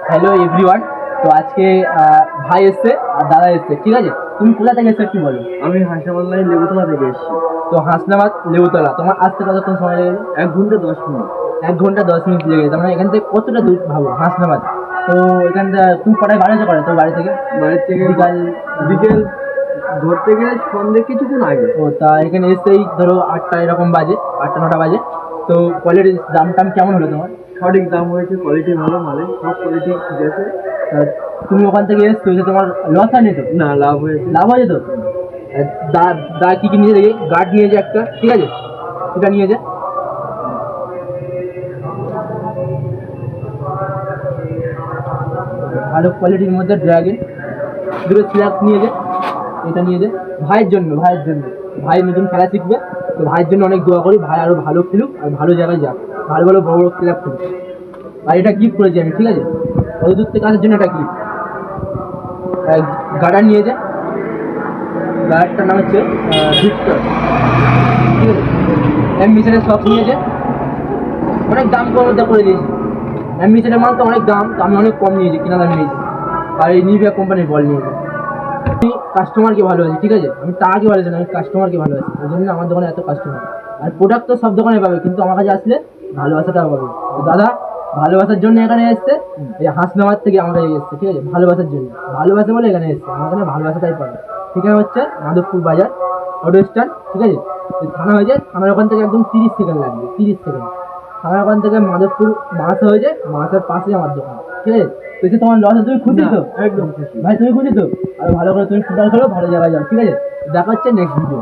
Hello everyone. তো আজকে ভাই এসছে আর দাদা এসছে, ঠিক আছে? তুমি কোথা থেকে এসছো একটু বলো। আমি হাসামাল্লাই লেবুতলা থেকে এসেছি। তো হাসনাবাদ লেবুতলা তোমার আসতে কতক্ষণ সময় লেগে গেলো? 1 ঘন্টা 10 মিনিট। 1 ঘন্টা 10 মিনিট লেগে গেছে। মানে এখান থেকে কতটা দূর ভাবো, হাসনাবাদ। তো এখানটা তুমি কটায় বাড়াতে পারো তোর বাড়ি থেকে? বাড়ির থেকে বিকাল বিকেল ধরতে গেলে সন্ধ্যে কিছুক্ষণ আগে। ও তা এখানে এসেই ধরো 8টা এরকম বাজে, 8টা 9টা বাজে। তো কোয়ালিটির দাম টাম কেমন হলো তোমার? সঠিক দাম হয়েছে, কোয়ালিটি ভালো, মালের সব কোয়ালিটি ঠিক আছে। তা তুমি ওখান থেকে এসছো যে তোমার লস হয়নি তো? না, লাভ হয়েছে। লাভ হয়েছে তো? দা দা কি কি নিয়ে দেখি, গার্ড নিয়ে যে একটা, ঠিক আছে? এটা নিয়ে যা। ভালো কোয়ালিটির মধ্যে ড্রাগন দুটো স্ল্যাক্স নিয়ে যা। এটা নিয়ে যা ভাইয়ের জন্য, ভাইয়ের জন্য। ভাই নতুন খেলা শিখবে, তো ভাইয়ের জন্য অনেক দোয়া করি, ভাই আরো ভালো খেলুক আর ভালো জায়গায় যাক, ভালো ভালো বড় বড় ক্লাব খেলুক। আর এটা গিফট করেছি আমি, ঠিক আছে? অত দূর থেকে আসার জন্য এটা গিফট। গার্ডার নিয়ে যা। গার্ডটার নাম হচ্ছে ভিক্টর, ঠিক আছে? মিশনের সব নিয়ে যা। অনেক দাম করে দিয়েছি। মিশনের মাল তো অনেক দাম, তো আমি অনেক কম নিয়েছি, কিনা দাম নিয়েছি। আর এই নিভিয়া কোম্পানির বল নিয়েছি। আমি কাস্টমারকে ভালোবাসি, ঠিক আছে? আমি টাকাকে ভালোবাসি না, আমি কাস্টমারকে ভালোবাসি। ওই জন্য আমার দোকানে এত কাস্টমার। আর প্রোডাক্ট তো সব দোকানে পাবে, কিন্তু আমার কাছে আসলে ভালোবাসাটাও পাবে। তো দাদা ভালোবাসার জন্য এখানে এসছে, এই হাসনাবাদ থেকে আমার কাছে এসছে, ঠিক আছে? ভালোবাসার জন্য, ভালোবাসা বলে এখানে এসছে। আমার এখানে ভালোবাসাটাই পাবে। ঠিকানা হচ্ছে মাধবপুর বাজার, অটো স্ট্যান্ড, ঠিক আছে? থানা হয়ে যায়, থানার ওখান থেকে একদম 30 সেকেন্ড লাগবে, 30 সেকেন্ড। থানার ওখান থেকে মাধবপুর মাছ হয়ে যায়, মাছের পাশেই আমার দোকান, ঠিক আছে? তো তোমার লসে তুমি খুশি তো? একদম খুশি। ভাই তুমি খুশি তো? আর ভালো করে তুমি ফুটবল খেলো, ভালো জায়গায় যাও, ঠিক আছে? দেখা হচ্ছে নেক্সট ভিডিও।